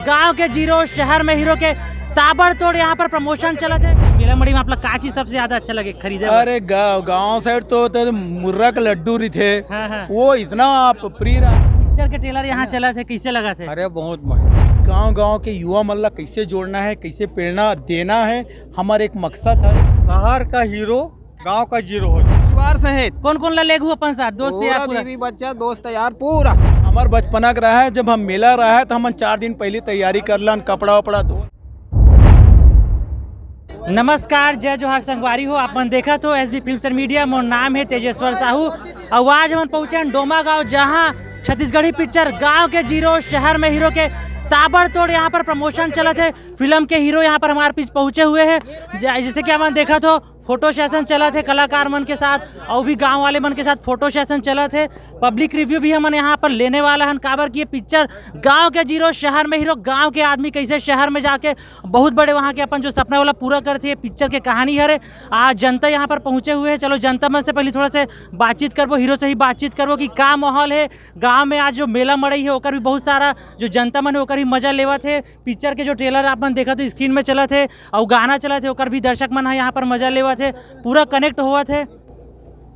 गांव के जीरो, शहर में हीरो के ताबड़तोड़ यहाँ पर प्रमोशन चला थे। मेला मंडी में आप लोग का चीज सबसे ज्यादा अच्छा लगे खरीदे? अरे गांव साइड तो मुर्रा का लड्डू रही थे। हाँ। वो इतना आप प्री रहा। पिक्चर के ट्रेलर यहाँ चला थे, कैसे लगा थे? अरे बहुत मजा। गांव के युवा मल्ला कैसे जोड़ना है, कैसे प्रेरणा देना है, हमारा एक मकसद है। शहर का हीरो गांव का जीरो हो जाए। परिवार सहित कौन कौन ला लेगू अपन साथ? दोस्त यार पूरा? बीवी बच्चा दोस्त यार पूरा। हमार बचपना का रहा है, जब हम मेला रहा है तो हम 4 दिन पहले तैयारी कर लन, कपड़ा वपड़ा धो। नमस्कार, जय जोहार संगवारी हो। अपन देखा तो SB फिल्म्स एंड मीडिया। मोर नाम है तेजेश्वर साहू। आज हम पहुंचे डोमा गाँव, जहाँ छत्तीसगढ़ी पिक्चर गांव के जीरो, शहर में हीरो के ताबड़तोड़ यहाँ पर प्रमोशन चला थे। फिल्म के हीरो यहाँ पर हमारे पीछे पहुंचे हुए हैं। जैसे कि हमने देखा तो फोटो सेशन चला थे कलाकार मन के साथ, और भी गांव वाले मन के साथ फोटो सेशन चला थे। पब्लिक रिव्यू भी हमन यहाँ पर लेने वाला है। काबर की ये पिक्चर गांव के जीरो, शहर में हीरो, गांव के आदमी कैसे शहर में जाके बहुत बड़े वहाँ के अपन जो सपना वाला पूरा करते हैं, पिक्चर के कहानी है। आज जनता यहाँ पर पहुँचे हुए हैं। चलो जनता में से पहले थोड़ा से बातचीत करबो, हीरो से ही बातचीत करबो कि का माहौल है गाँव में। आज जो मेला मड़ई है ओकर भी बहुत सारा जो जनता मन है ओकर भी मजा लेवा थे। पिक्चर के जो ट्रेलर आपन देखा तो स्क्रीन में चला थे और गाना चला थे, ओकर भी दर्शक मन है यहाँ पर मजा लेवा थे, पूरा कनेक्ट हुआ थे।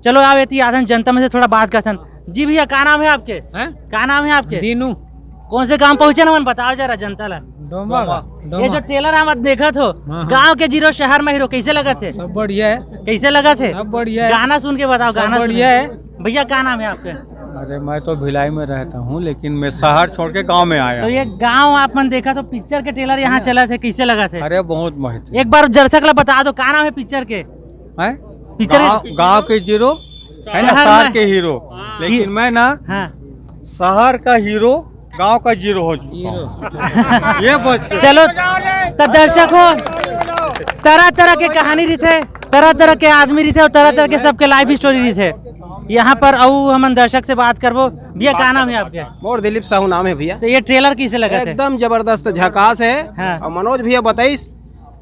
चलो आओ ये आधन जनता में से थोड़ा बात करते। जी भैया, क्या नाम है आपके? क्या नाम है आपके? दीनू। कौन से काम पहुंचे ना, मन बताओ जरा जनता ला। डोमा। ये जो ट्रेलर हम देखा तो गांव के जीरो, शहर में हीरो, कैसे लगा थे? सब बढ़िया है। कैसे लगा थे? सब बढ़िया है। गाना सुन के बताओ। गाना बढ़िया है। भैया क्या नाम है आपके? अरे मैं तो भिलाई में रहता हूँ, लेकिन मैं शहर छोड़ के गाँव में आया। तो ये गाँव आपन देखा तो पिक्चर के ट्रेलर यहाँ चला थे, कैसे लगा थे? अरे बहुत मस्त। एक बार दर्शक ला बता दो क्या नाम है पिक्चर के? पिक्चर गाँव के जीरो है ना, शहर के हीरो। लेकिन मैं ना शहर का हीरो गांव का जीरो हो चुका। ये बच्चे चलो तो दर्शक हो, तरह तरह के कहानी रही थे, तरह तरह के आदमी रही थे और तरह तरह के सबके लाइफ स्टोरी रही थे यहाँ पर। और हम दर्शक से बात करबो। भैया क्या नाम है आपके? मोर दिलीप साहू नाम है भैया। तो ये ट्रेलर कैसे लगा थे? एकदम जबरदस्त झकास है। हाँ। और मनोज भैया बताइस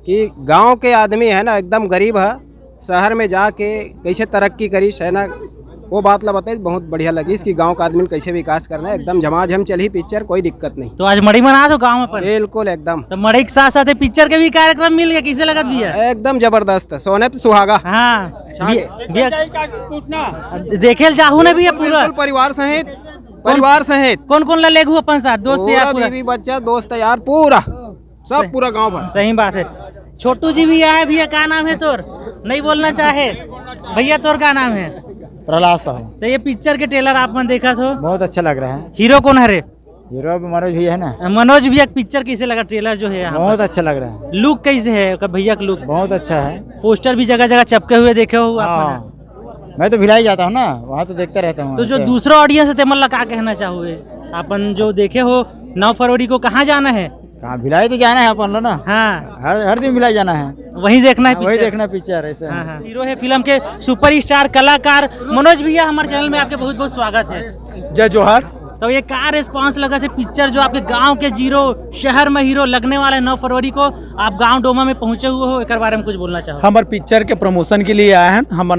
कि गांव के आदमी है ना, एकदम गरीब है, शहर में जाके कैसे तरक्की करीस है ना, वो बात ला बताइस। बहुत बढ़िया लगी इसकी, गांव का आदमी कैसे विकास करना है। एकदम झमाझम चली पिक्चर, कोई दिक्कत नहीं। तो आज मड़ई मना तो गाँव में पर? बिल्कुल एकदम। तो मड़ई के साथ साथ पिक्चर के भी कार्यक्रम मिल गया, कैसे लगा भैया? एकदम जबरदस्त, सोने पे सुहागा। हाँ भैया, देखे जाहू ने भैया पूरा परिवार सहित। परिवार सहित कौन कौन ला लेगू अपन साथ? दोस्त यार पूरा? बीवी बच्चा दोस्त यार पूरा, सब पूरा गाँव भर। सही बात है। छोटू जी भी आए। भैया क्या नाम है तोर? नहीं बोलना चाहे भैया, तोर क्या नाम है? प्रहलाद साहू। तो ये पिक्चर के ट्रेलर आपने देखा तो बहुत अच्छा लग रहा है। हीरो कौन है रे? हीरो भी मनोज भी है ना। मनोज भैया, पिक्चर कैसे लगा ट्रेलर जो है यहाँ बहुत अच्छा लग रहा है। पर? लुक कैसे है भैया का? लुक बहुत अच्छा है। पोस्टर भी जगह जगह चपके हुए देखे हो आपने? हाँ, मैं तो भिलाई जाता हूँ ना, वहाँ तो देखते रहता हूँ। तो जो दूसरा ऑडियंस है तेमन ला क्या कहना चाहोगे? अपन जो देखे हो 9 फरवरी को कहाँ जाना है? कहाँ भिलाई तो जाना है अपन लो ना। हाँ, हर दिन भिलाई जाना है, वही देखना है। वही देखना पिक्चर ऐसा। हाँ। हीरो है फिल्म के सुपर स्टार कलाकार मनोज भैया। हमारे चैनल में आपके बहुत बहुत स्वागत है। जय जोहार। तो ये क्या रिस्पांस लगा थे पिक्चर जो आपके गांव के जीरो, शहर में हीरो लगने वाला है 9 फरवरी को? आप गांव डोमा में पहुंचे हुए हो, एक बारे में कुछ बोलना चाहो? हमारे पिक्चर के प्रमोशन के लिए आए हैं। हम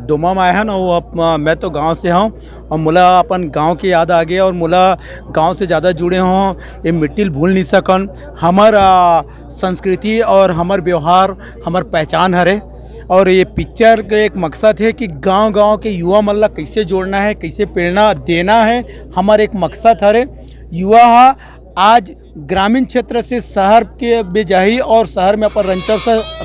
डोमा में आए हैं और मैं तो गांव से हूँ और मुला अपन गांव की याद आ गया और मुला गांव से ज़्यादा जुड़े हों, ये मिट्टी भूल नहीं सकन। हमार संस्कृति और हमार व्यवहार हमार पहचान हरे। और ये पिक्चर का एक मकसद है कि गांव के युवा मल्ला कैसे जोड़ना है, कैसे प्रेरणा देना है, हमारा एक मकसद है। युवा आज ग्रामीण क्षेत्र से शहर के बेजाही और शहर में अपन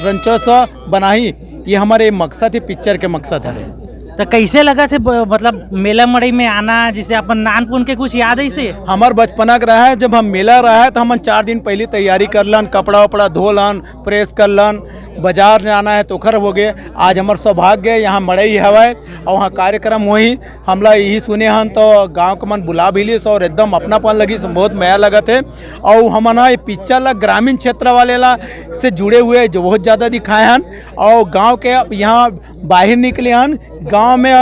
रंचर सा बनाई, ये हमारे मकसद है, पिक्चर के मकसद है। तो कैसे लगा थे मतलब मेला मड़ई में आना? जिसे अपन नानपुन के कुछ याद है इसे? हमार बचपना का रहा है, जब हम मेला रहा है तो हम 4 दिन पहले तैयारी कर लन, कपड़ा वपड़ा धो लन, प्रेस कर लन, बाजार जाना है तो खर हो गए। आज हमार सौभाग्य यहाँ मड़ई हवाए और वहाँ कार्यक्रम वही हमला यही सुने हन तो गांव के मन बुला भी लीस और एकदम अपनापन लगी, बहुत नया लगा थे। और हम ना ये पिक्चर ला ग्रामीण क्षेत्र वाले ला से जुड़े हुए जो बहुत ज़्यादा दिखाए हन और गांव के यहाँ बाहर निकले हन। गांव में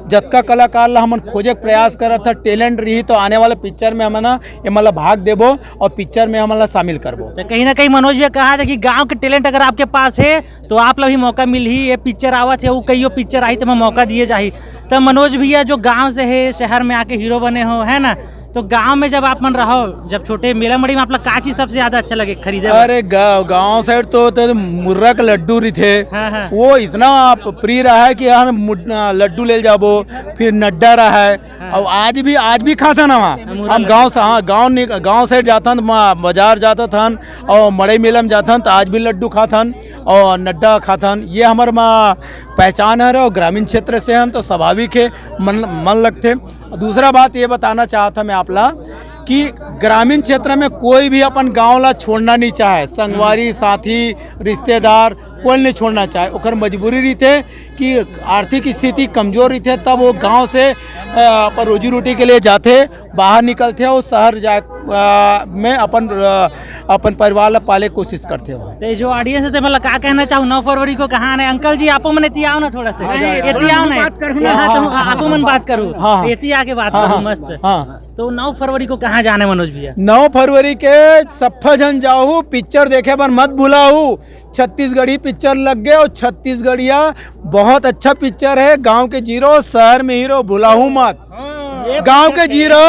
जतका कलाकार ला हमन खोजे प्रयास करत था, टैलेंट रही तो आने वाले पिक्चर में हम ना ये मतलब भाग देबो और पिक्चर में हम शामिल करबो। तो कहीं ना कहीं मनोज भैया कहा था कि गांव के टैलेंट अगर आपके पास है तो आप लोग भी मौका मिल ही। ये पिक्चर आवत है, वो कई पिक्चर आई तो मैं मौका दिए जाही। तो मनोज भैया जो गांव से है, शहर में आके हीरो बने हो है ना, तो गांव में जब आप मन रहो, जब छोटे मेला मड़ी में आप लोग का चीज सबसे ज्यादा अच्छा लगे खरीदे? अरे गांव साइड तो मुर्रा का लड्डू रही थे। हाँ। वो इतना प्रिय रहा है कि हम लड्डू ले जाबो, फिर नड्डा रहा है। और आज भी खाता ना वहाँ हम गांव से, हाँ गांव साइड जाता बाजार जाता था और मड़ई मेला में जाता तो आज भी लड्डू खाथन और नड्डा खाथन। ये हमारे पहचान है और ग्रामीण क्षेत्र से हम तो स्वाभाविक है मन लगते। दूसरा बात ये बताना चाहता मैं आपला कि ग्रामीण क्षेत्र में कोई भी अपन गांव ला छोड़ना नहीं चाहे, संगवारी साथी रिश्तेदार कोई नहीं छोड़ना चाहे। ओकर मजबूरी रहते कि आर्थिक स्थिति कमजोर रहते तब वो गांव से अपन रोजी रोटी के लिए जाते, बाहर निकलते और शहर जा में अपन परिवार ला पाले कोशिश करते हो। तो जो ऑडियंस है मतलब क्या कहना चाहूँ 9 फरवरी को कहाँ आने? अंकल जी आपो मन एती आओ ना थोड़ा से, एती आओ ना, आपो मन बात करूँ, एती आके बात करूँ मस्त। तो 9 फरवरी को कहाँ जाने मनोज भैया? 9 फरवरी के सफा जन जाऊ, पिक्चर देखे पर मत भुलाऊ। छत्तीसगढ़ी पिक्चर लग गए और छत्तीसगढ़िया बहुत अच्छा पिक्चर है। गांव के जीरो शहर में हीरो, भुलाऊ मत। गांव के जीरो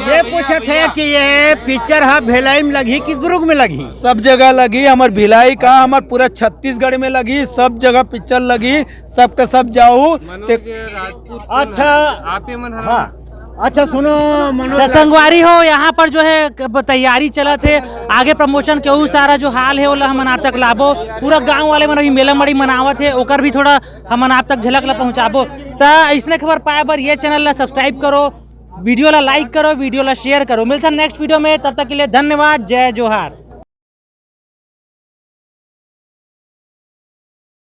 ये पूछे थे कि ये पिक्चर है भिलाई में लगी कि दुर्ग में लगी? सब जगह लगी, हमार भिलाई का हमार पूरा छत्तीसगढ़ में लगी, सब जगह पिक्चर लगी, सब के सब जाऊ। अच्छा हाँ अच्छा सुनो मनोज, संगवारी हो यहाँ पर जो है तैयारी चला थे, आगे प्रमोशन के ऊ सारा जो हाल है वो हम आप तक लाबो। पूरा गांव वाले मन अभी मेला मड़ी मनावत है, ओकर भी थोड़ा हम आप तक झलक ला पहुँचाबो। तो इसने खबर पाए बर ये चैनल ला सब्सक्राइब करो, वीडियो ला लाइक करो, वीडियो ला शेयर करो। मिलता है नेक्स्ट वीडियो में, तब तक के लिए धन्यवाद। जय जोहार।